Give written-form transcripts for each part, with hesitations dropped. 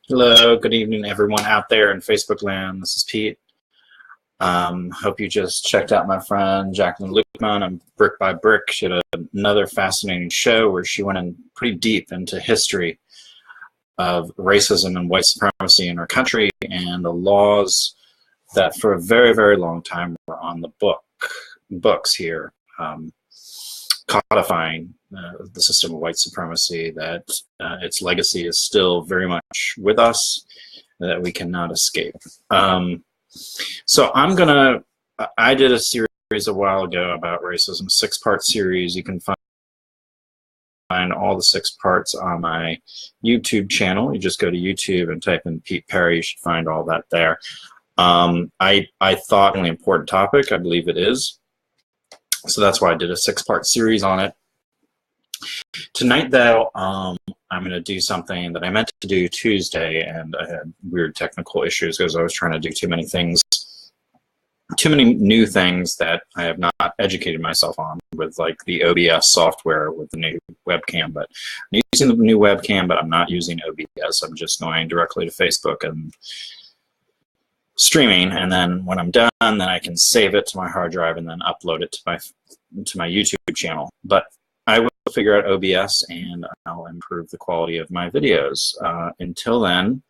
Hello, good evening, everyone out there in Facebook land. This is Pete. Hope you just checked out my friend Jacqueline Lukeman on Brick by Brick. She had another fascinating show where she went in pretty deep into history of racism and white supremacy in our country and the laws that for a very, very long time were on the books here, codifying the system of white supremacy, that its legacy is still very much with us, that we cannot escape. So I did a series a while ago about racism, a 6-part series. You can find all the 6 parts on my YouTube channel. You just go to YouTube and type in Pete Perry. You should find all that there. I thought an important topic. I believe it is. So that's why I did a 6-part series on it. Tonight, though, I'm going to do something that I meant to do Tuesday, and I had weird technical issues because I was trying to do too many new things that I have not educated myself on with, like the OBS software with the new webcam. But I'm using the new webcam, but I'm not using OBS. I'm just going directly to Facebook and streaming, and then when I'm done, then I can save it to my hard drive and then upload it to my YouTube channel. But I will figure out OBS and I'll improve the quality of my videos. Until then,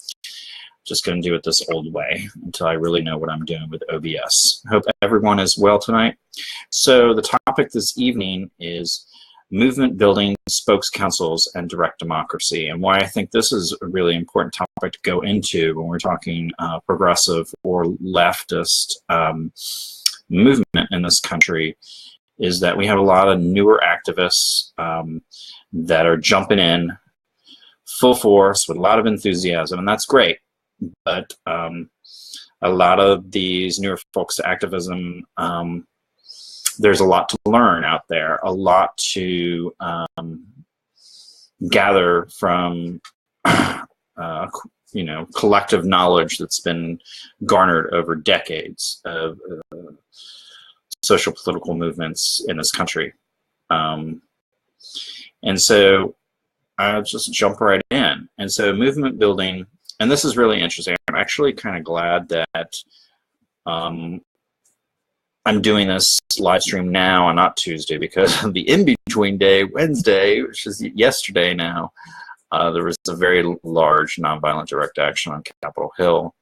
just going to do it this old way until I really know what I'm doing with OBS. Hope everyone is well tonight. So the topic this evening is movement building, spokescouncils, and direct democracy, and why I think this is a really important topic to go into when we're talking progressive or leftist movement in this country, is that we have a lot of newer activists that are jumping in full force with a lot of enthusiasm, and that's great. But a lot of these newer folks to activism, there's a lot to learn out there, a lot to gather from collective knowledge that's been garnered over decades of social political movements in this country. And so I'll just jump right in. And so movement building, and this is really interesting. I'm actually kind of glad that I'm doing this live stream now and not Tuesday, because the in-between day, Wednesday, which is yesterday now, there was a very large nonviolent direct action on Capitol Hill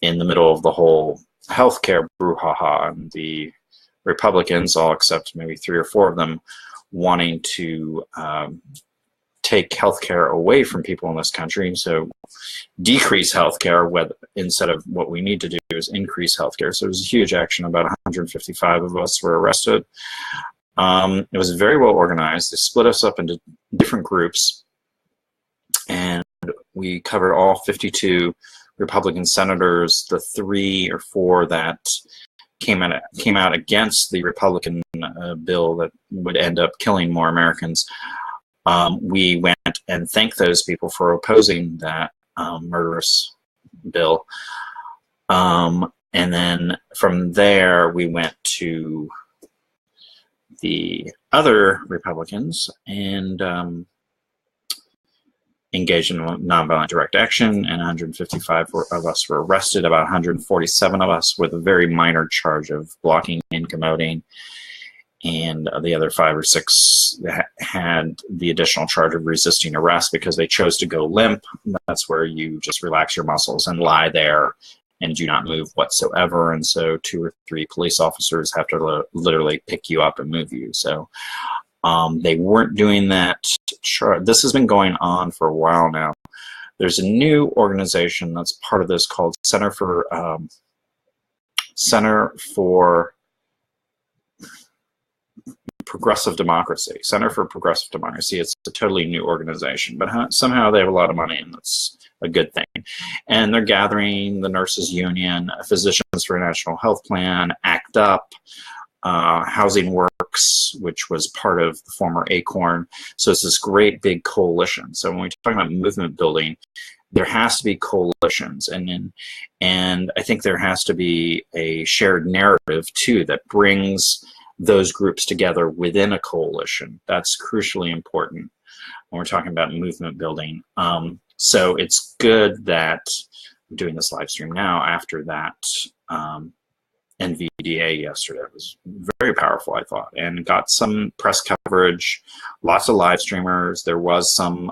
in the middle of the whole healthcare brouhaha, and the Republicans, all except maybe 3 or 4 of them, wanting to take healthcare away from people in this country, so decrease healthcare instead of what we need to do is increase healthcare. So it was a huge action. About 155 of us were arrested. It was very well organized. They split us up into different groups, and we covered all 52 Republican senators, the 3 or 4 that came out against the Republican bill that would end up killing more Americans. We went and thanked those people for opposing that murderous bill. And then from there, we went to the other Republicans and engaged in nonviolent direct action, and 155 of us were arrested, about 147 of us with a very minor charge of blocking and commoting, and the other 5 or 6 had the additional charge of resisting arrest because they chose to go limp. That's where you just relax your muscles and lie there and do not move whatsoever, and so 2 or 3 police officers have to literally pick you up and move you. So they weren't doing that. This has been going on for a while now. There's a new organization that's part of this called Center for Progressive Democracy. Center for Progressive Democracy. It's a totally new organization, but somehow they have a lot of money, and that's a good thing. And they're gathering the Nurses Union, Physicians for a National Health Plan, ACT UP, Housing Works, which was part of the former ACORN. So it's this great big coalition. So when we talk about movement building, there has to be coalitions, and I think there has to be a shared narrative too that brings those groups together within a coalition. That's crucially important when we're talking about movement building. So it's good that I'm doing this live stream now after that NVDA yesterday. It was very powerful, I thought, and got some press coverage, lots of live streamers. There was some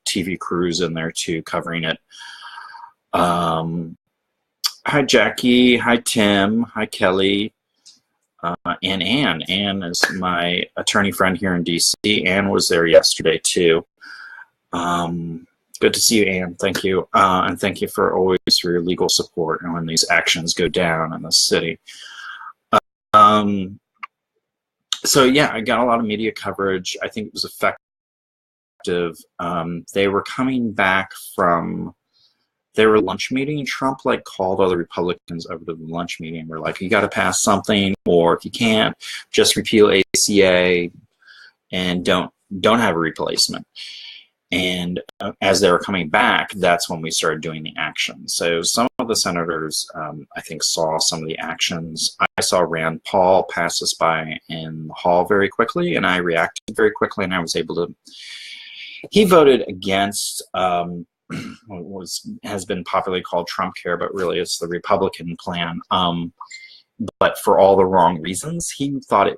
TV crews in there too covering it. Hi, Jackie. Hi, Tim. Hi, Kelly. And Anne. Anne is my attorney friend here in DC. Anne was there yesterday too. Good to see you, Anne. Thank you. And thank you for always for your legal support and when these actions go down in the city. So yeah, I got a lot of media coverage. I think it was effective. They were coming back from their lunch meeting. Trump like called all the Republicans over to the lunch meeting. We're like, you got to pass something, or if you can't, just repeal ACA and don't have a replacement. And as they were coming back, that's when we started doing the action. So some of the senators, I think, saw some of the actions. I saw Rand Paul pass us by in the hall very quickly, and I reacted very quickly, and I was able to. He voted against what has been popularly called Trump Care, but really it's the Republican plan. But for all the wrong reasons, he thought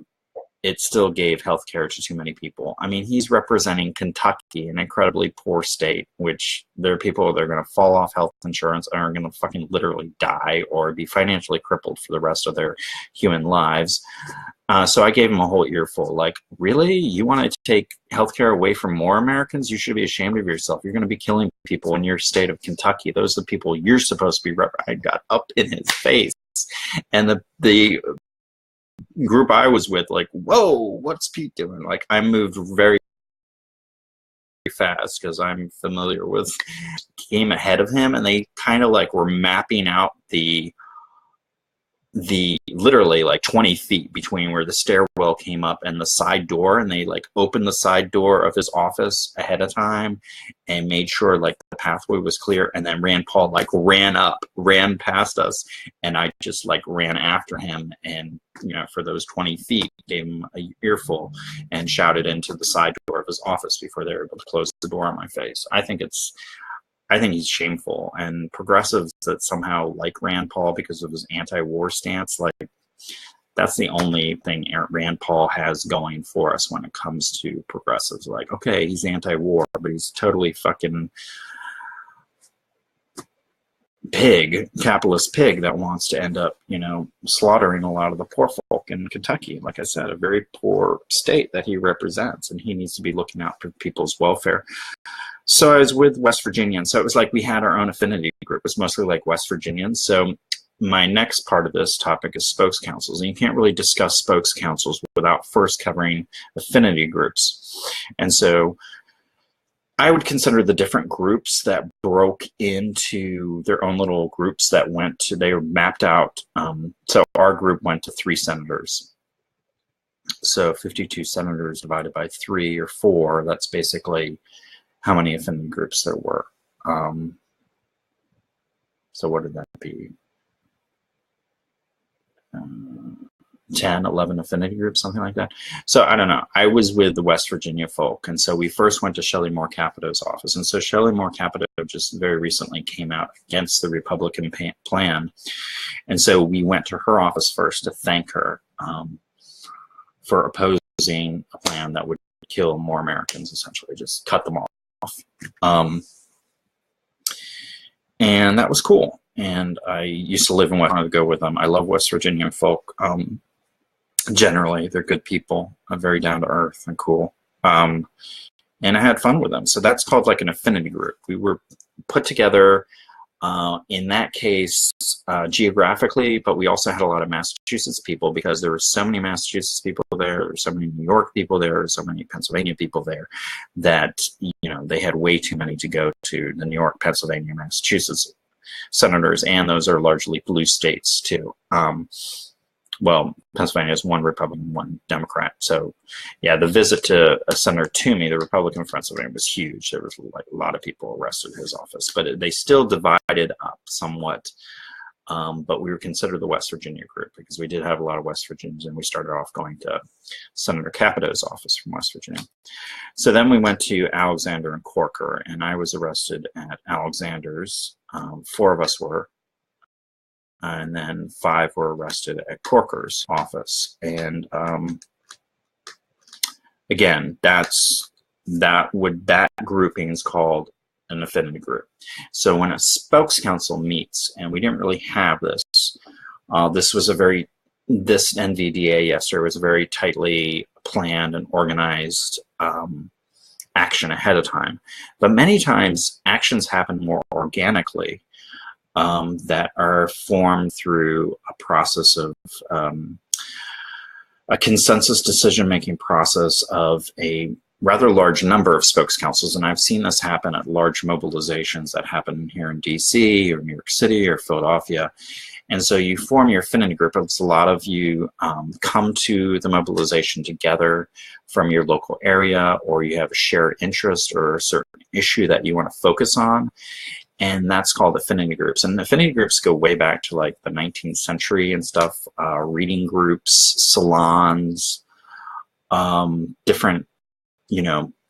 it still gave health care to too many people. I mean, he's representing Kentucky, an incredibly poor state, which there are people that are going to fall off health insurance and are going to fucking literally die or be financially crippled for the rest of their human lives. So I gave him a whole earful. Like, really? You want to take health care away from more Americans? You should be ashamed of yourself. You're going to be killing people in your state of Kentucky. Those are the people you're supposed to be representing. I got up in his face. And the group I was with, like, whoa, what's Pete doing? Like, I moved very fast because I'm familiar with, came ahead of him, and they kind of like were mapping out the literally like 20 feet between where the stairwell came up and the side door, and they like opened the side door of his office ahead of time and made sure like the pathway was clear. And then Rand Paul like ran past us, and I just like ran after him, and you know, for those 20 feet gave him a earful and shouted into the side door of his office before they were able to close the door on my face. I think he's shameful, and progressives that somehow like Rand Paul because of his anti-war stance, like, that's the only thing Rand Paul has going for us when it comes to progressives. Like, okay, he's anti-war, but he's totally fucking capitalist pig that wants to end up, you know, slaughtering a lot of the poor folk in Kentucky. Like I said, a very poor state that he represents, and he needs to be looking out for people's welfare. So I was with West Virginians. So it was like we had our own affinity group. It was mostly like West Virginians. So my next part of this topic is spokescouncils. And you can't really discuss spokescouncils without first covering affinity groups. And so I would consider the different groups that broke into their own little groups that went to, they were mapped out. So our group went to 3 senators. So 52 senators divided by 3 or 4, that's basically how many affinity groups there were. So what did that be? 10, 11 affinity groups, something like that. So I don't know. I was with the West Virginia folk, and so we first went to Shelley Moore Capito's office. And so Shelley Moore Capito just very recently came out against the Republican plan. And so we went to her office first to thank her for opposing a plan that would kill more Americans, essentially, just cut them off. And that was cool. And I used to live in West Virginia, to go with them. I love West Virginian folk. Generally, they're good people, very down to earth and cool. And I had fun with them. So that's called like an affinity group. We were put together in that case geographically, but we also had a lot of Massachusetts people because there were so many Massachusetts people there were so many New York people there, so many Pennsylvania people there that, you know, they had way too many to go to the New York, Pennsylvania, Massachusetts senators, and those are largely blue states too. Well, Pennsylvania is 1 Republican, 1 Democrat. So, yeah, the visit to Senator Toomey, the Republican from Pennsylvania, was huge. There was like a lot of people arrested at his office, but they still divided up somewhat but we were considered the West Virginia group because we did have a lot of West Virginians, and we started off going to Senator Capito's office from West Virginia. So then we went to Alexander and Corker, and I was arrested at Alexander's. 4 of us were, and then 5 were arrested at Corker's office. And again, that grouping is called an affinity group. So when a spokes council meets, and we didn't really have this, this NVDA yesterday was a very tightly planned and organized action ahead of time. But many times actions happen more organically that are formed through a process of a consensus decision-making process of a rather large number of spokes councils, and I've seen this happen at large mobilizations that happen here in DC or New York City or Philadelphia. And so you form your affinity group. It's a lot of you come to the mobilization together from your local area, or you have a shared interest or a certain issue that you want to focus on, and that's called affinity groups. And affinity groups go way back to like the 19th century and stuff, reading groups, salons, different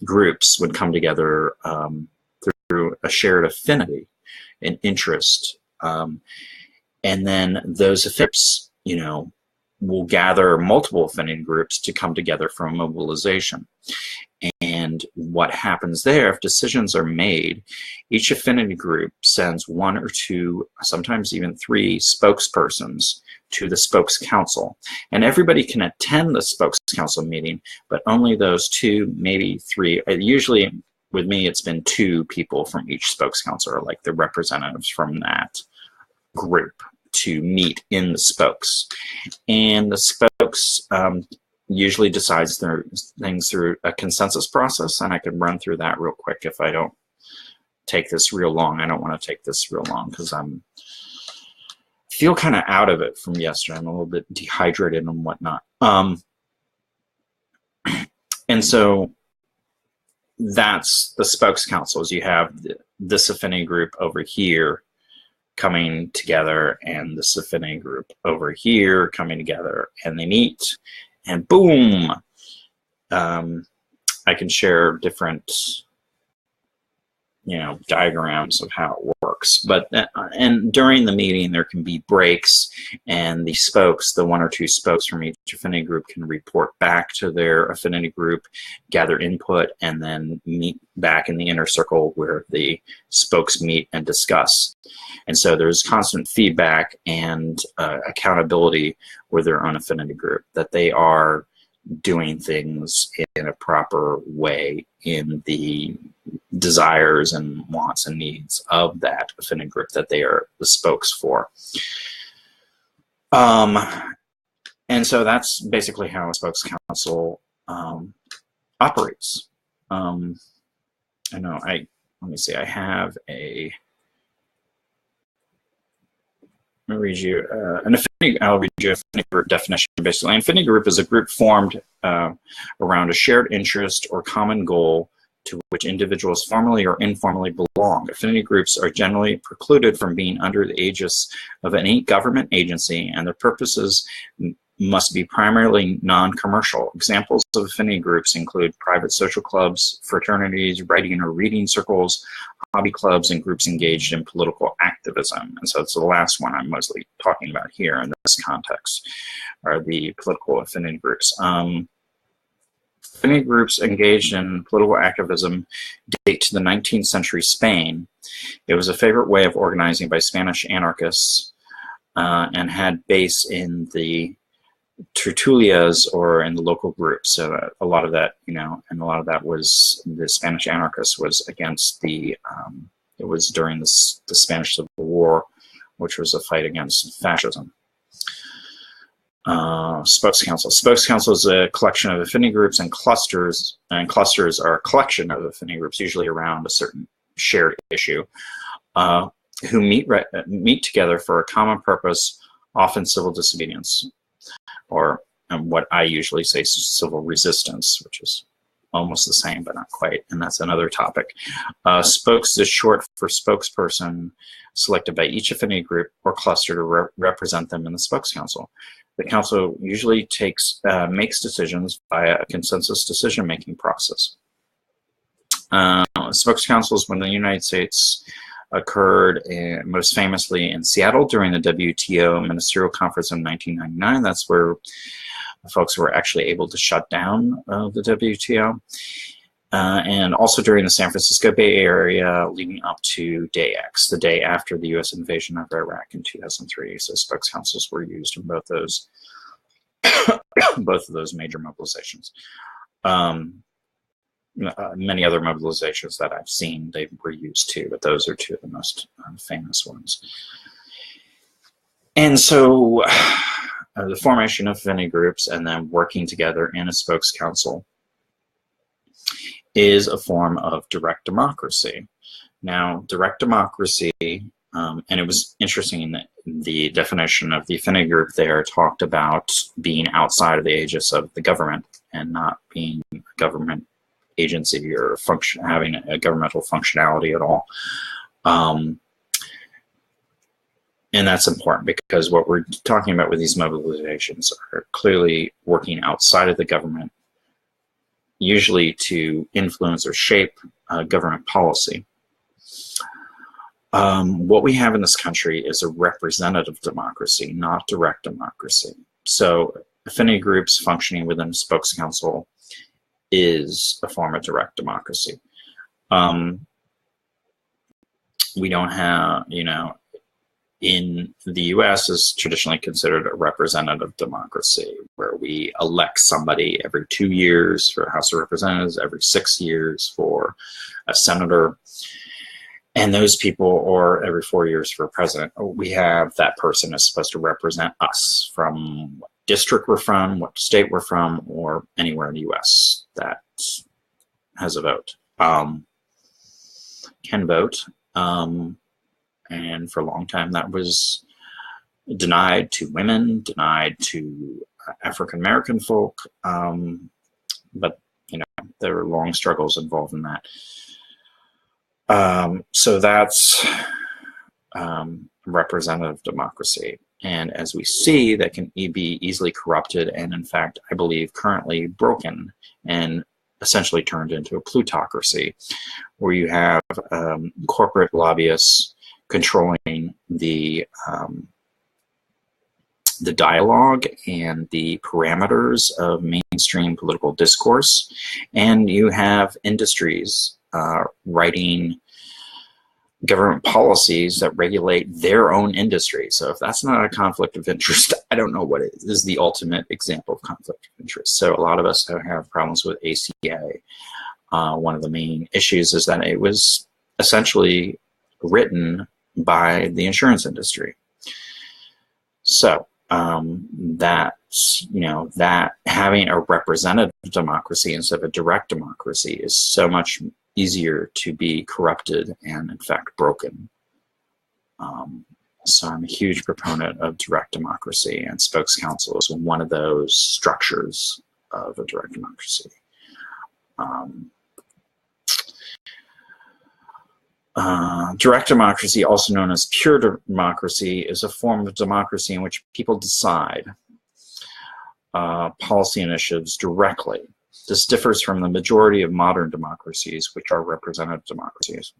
groups would come together through a shared affinity and interest. And then those affinities, will gather multiple affinity groups to come together for a mobilization. And what happens there, if decisions are made, each affinity group sends 1 or 2, sometimes even 3 spokespersons to the spokes council. And everybody can attend the spokes council meeting, but only those 2, maybe 3. Usually with me, it's been 2 people from each spokes council, or like the representatives from that group, to meet in the spokes. And the spokes usually decides their things through a consensus process, and I could run through that real quick if I don't take this real long. I don't want to take this real long because feel kind of out of it from yesterday. I'm a little bit dehydrated and whatnot. And so that's the spokes councils. You have this affinity group over here coming together, and this affinity group over here coming together, and they meet, and boom, I can share different diagrams of how it works. But and during the meeting there can be breaks, and the spokes, the 1 or 2 spokes from each affinity group, can report back to their affinity group, gather input, and then meet back in the inner circle where the spokes meet and discuss. And so there's constant feedback and accountability with their own affinity group, that they are doing things in a proper way in the desires and wants and needs of that affinity group that they are the spokes for. And so that's basically how a spokes council operates. Let me see, I have a, let me read you I'll read you an affinity group definition. Basically, an affinity group is a group formed around a shared interest or common goal to which individuals formally or informally belong. Affinity groups are generally precluded from being under the aegis of any government agency, and their purposes must be primarily non-commercial. Examples of affinity groups include private social clubs, fraternities, writing or reading circles, hobby clubs, and groups engaged in political activism. And so it's the last one I'm mostly talking about here in this context, are the political affinity groups. Affinity groups engaged in political activism date to the 19th century Spain. It was a favorite way of organizing by Spanish anarchists and had base in the tertulias or in the local groups. So a lot of that, and a lot of that was the Spanish anarchists was against the, it was during the Spanish Civil War, which was a fight against fascism. Spokes Council. Spokes Council is a collection of affinity groups and clusters are a collection of affinity groups, usually around a certain shared issue, who meet together for a common purpose, often civil disobedience, or what I usually say civil resistance, which is almost the same, but not quite, and that's another topic. Spokes is short for spokesperson, selected by each affinity group or cluster to represent them in the Spokes Council. The council usually makes decisions via a consensus decision-making process. Spokes Councils within the United States occurred most famously in Seattle during the WTO Ministerial Conference in 1999. That's where folks were actually able to shut down the WTO. And also during the San Francisco Bay Area leading up to Day X, the day after the U.S. invasion of Iraq in 2003. So Spokes Councils were used in both those, both of those major mobilizations. Many other mobilizations that I've seen, they were used too, but those are two of the most famous ones. And so the formation of affinity groups and then working together in a Spokes Council is a form of direct democracy. Now, direct democracy, and it was interesting that the definition of the affinity group there talked about being outside of the aegis of the government and not being a government agency or having a governmental functionality at all. And that's important because what we're talking about with these mobilizations are clearly working outside of the government, usually to influence or shape government policy. What we have in this country is a representative democracy, not direct democracy. So affinity groups functioning within a Spokes Council is a form of direct democracy. We don't have, in the US is traditionally considered a representative democracy, where we elect somebody every 2 years for House of Representatives, every 6 years for a senator, and those people, or every 4 years for a president. We have that person is supposed to represent us from what district we're from, what state we're from, or anywhere in the US that has a vote, can vote. And for a long time that was denied to women, denied to African American folk, but there were long struggles involved in that. So that's representative democracy, and as we see, that can be easily corrupted, and in fact, I believe currently broken and essentially turned into a plutocracy, where you have corporate lobbyists controlling the dialogue and the parameters of mainstream political discourse, and you have industries writing government policies that regulate their own industry. So if that's not a conflict of interest, I don't know what it is. This is the ultimate example of conflict of interest. So a lot of us have problems with ACA. One of the main issues is that it was essentially written by the insurance industry. So that having a representative democracy instead of a direct democracy is so much easier to be corrupted and in fact broken. So I'm a huge proponent of direct democracy, and Spokes Council is one of those structures of a direct democracy. Direct democracy, also known as pure democracy, is a form of democracy in which people decide policy initiatives directly. This differs from the majority of modern democracies, which are representative democracies.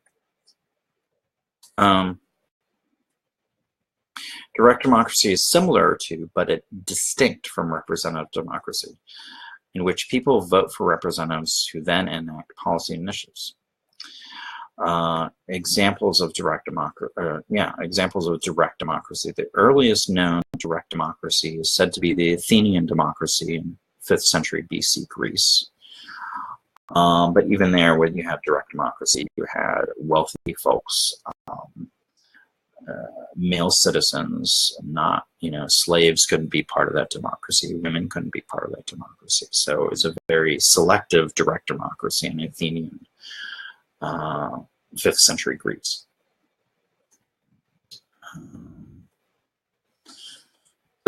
Direct democracy is similar to, but distinct from representative democracy, in which people vote for representatives who then enact policy initiatives. Examples of direct democracy. The earliest known direct democracy is said to be the Athenian democracy in 5th century BC Greece. But even there, when you have direct democracy, you had wealthy folks, male citizens, not, slaves couldn't be part of that democracy. Women couldn't be part of that democracy. So it's a very selective direct democracy in Athenian 5th century Greece.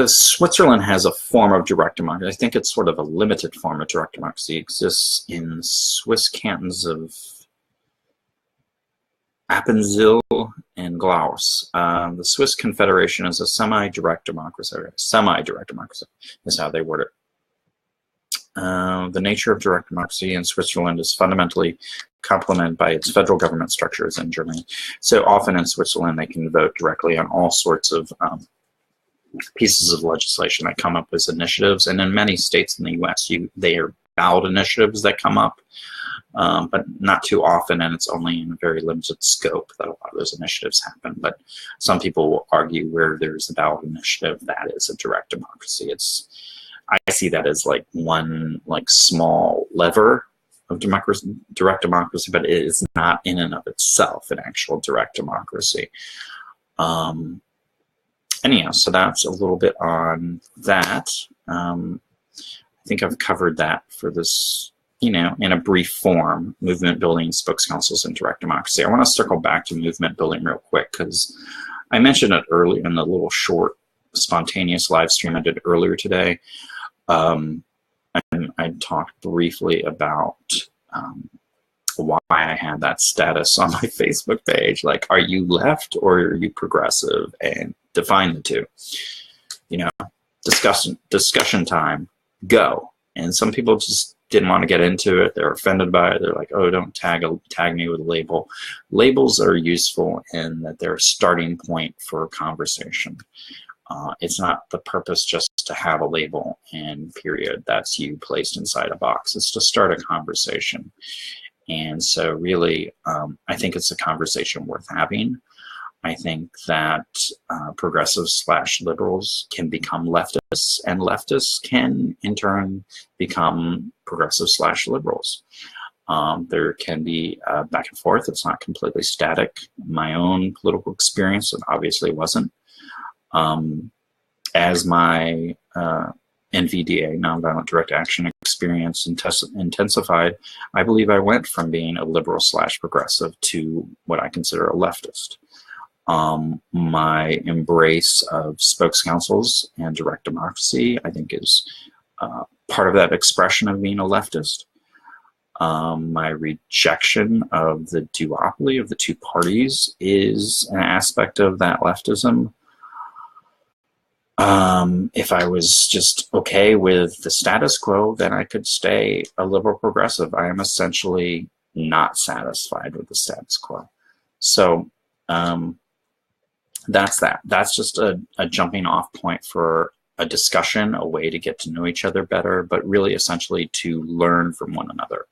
Switzerland has a form of direct democracy. I think it's sort of a limited form of direct democracy. It exists in Swiss cantons of Appenzell and Glarus. The Swiss Confederation is a semi-direct democracy. Semi-direct democracy is how they word it. The nature of direct democracy in Switzerland is fundamentally complemented by its federal government structures in Germany. So often in Switzerland, they can vote directly on all sorts of pieces of legislation that come up as initiatives. And in many states in the US, they are ballot initiatives that come up, but not too often, and it's only in a very limited scope that a lot of those initiatives happen. But some people will argue where there's a ballot initiative, that is a direct democracy. I see that as like one small lever of democracy, direct democracy, but it is not in and of itself an actual direct democracy. Anyhow, so that's a little bit on that. I think I've covered that for this, in a brief form, movement building, spokescouncils, and direct democracy. I want to circle back to movement building real quick because I mentioned it earlier in the little short spontaneous live stream I did earlier today. And I talked briefly about why I had that status on my Facebook page. Like, are you left or are you progressive? And define the two. Discussion time, go. And some people just didn't want to get into it. They're offended by it. They're like, oh, don't tag me with a label. Labels are useful in that they're a starting point for a conversation. It's not the purpose just to have a label and period. That's you placed inside a box. It's to start a conversation. And so really, I think it's a conversation worth having. I think that progressives/liberals can become leftists, and leftists can, in turn, become progressives/liberals. There can be back and forth. It's not completely static. My own political experience, it obviously wasn't. As my NVDA, nonviolent direct action experience intensified, I believe I went from being a liberal/progressive to what I consider a leftist. My embrace of spokescouncils and direct democracy, I think, is part of that expression of being a leftist. My rejection of the duopoly of the two parties is an aspect of that leftism. If I was just okay with the status quo, then I could stay a liberal progressive. I am essentially not satisfied with the status quo. So that's that. That's just a jumping off point for a discussion, a way to get to know each other better, but really essentially to learn from one another.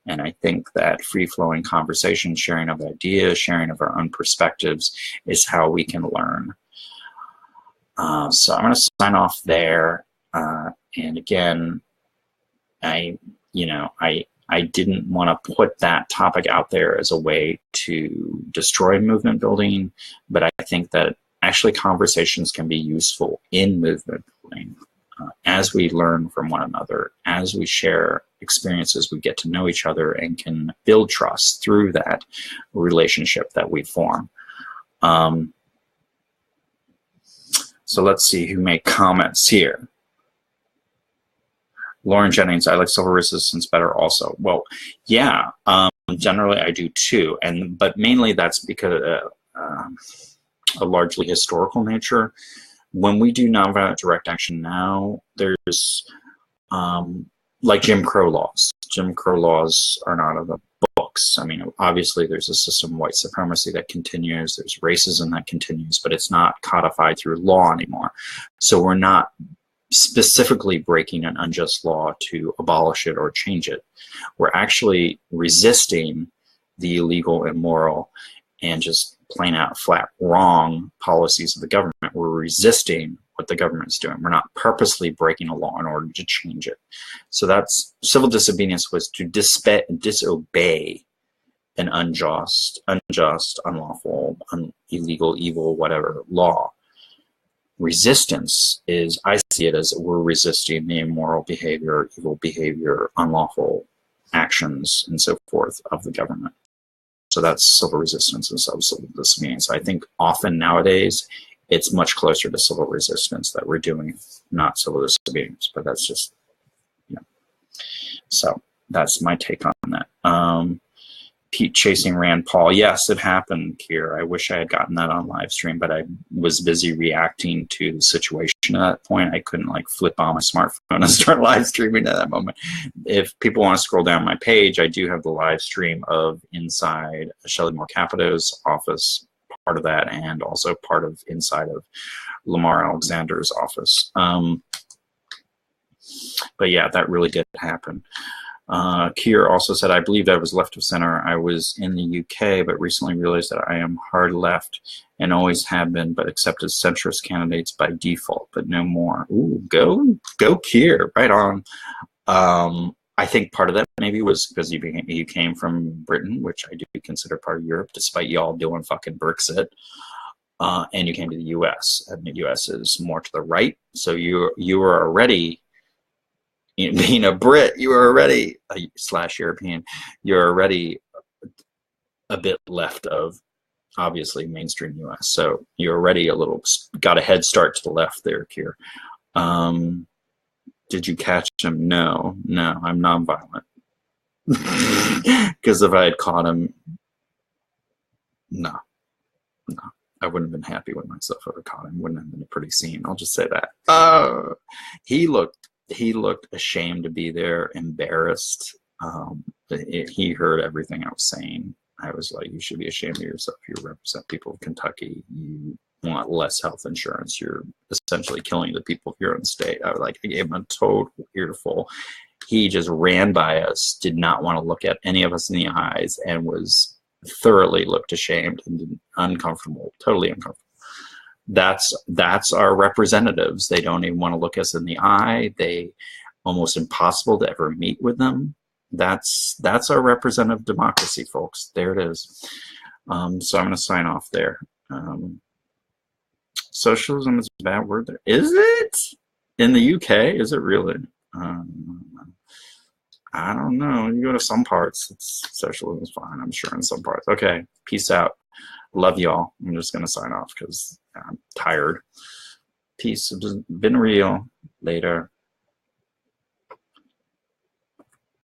And I think that free-flowing conversation, sharing of ideas, sharing of our own perspectives is how we can learn. So I'm going to sign off there. And again, I didn't want to put that topic out there as a way to destroy movement building, but I think that actually conversations can be useful in movement building. As we learn from one another, as we share experiences, we get to know each other and can build trust through that relationship that we form. So let's see who made comments here. Lauren Jennings, I like civil resistance better also. Well, yeah, generally I do too, but mainly that's because a largely historical nature. When we do nonviolent direct action now, there's like Jim Crow laws. Jim Crow laws are not on the books. I mean, obviously there's a system of white supremacy that continues, there's racism that continues, but it's not codified through law anymore. So we're not specifically breaking an unjust law to abolish it or change it. We're actually resisting the illegal, immoral, and just plain out flat wrong policies of the government. We're resisting what the government's doing. We're not purposely breaking a law in order to change it. So that's civil disobedience, was to disobey an unjust, unlawful, illegal, evil, whatever law. Resistance is, I see it as we're resisting the immoral behavior, evil behavior, unlawful actions, and so forth of the government. So that's civil resistance and civil disobedience. I think often nowadays it's much closer to civil resistance that we're doing, not civil disobedience. But that's just, you know. So that's my take on that. Pete chasing Rand Paul. Yes, it happened, Kier. I wish I had gotten that on live stream, but I was busy reacting to the situation at that point. I couldn't like flip on my smartphone and start live streaming at that moment. If people want to scroll down my page, I do have the live stream of inside Shelley Moore Capito's office, part of that, and also part of inside of Lamar Alexander's office. But yeah, that really did happen. Kier also said, I believe I was left of center. I was in the UK, but recently realized that I am hard left and always have been, but accepted centrist candidates by default, but no more. Ooh, go Kier, right on. I think part of that maybe was because you came from Britain, which I do consider part of Europe, despite y'all doing fucking Brexit. And you came to the US, and the US is more to the right. So you were already, being a Brit, you are already / European, you're already a bit left of obviously mainstream US. So you're already got a head start to the left there, Kier. Did you catch him? No, I'm nonviolent. Because if I had caught him, no, I wouldn't have been happy with myself if I caught him. Wouldn't have been a pretty scene. I'll just say that. He looked ashamed to be there, embarrassed. He heard everything I was saying. I was like, you should be ashamed of yourself. You represent people of Kentucky. You want less health insurance. You're essentially killing the people of your own state. I was like, I gave him a total earful. He just ran by us, did not want to look at any of us in the eyes, and was thoroughly looked ashamed and uncomfortable, totally uncomfortable. That's our representatives. They don't even want to look us in the eye. They almost impossible to ever meet with them. That's our representative democracy, folks. There it is. So I'm going to sign off there. Socialism is a bad word there. Is it? In the UK? Is it really? I don't know. You go to some parts, socialism is fine, I'm sure, in some parts. Okay, peace out. Love y'all. I'm just going to sign off because I'm tired. Peace. It's been real. Later.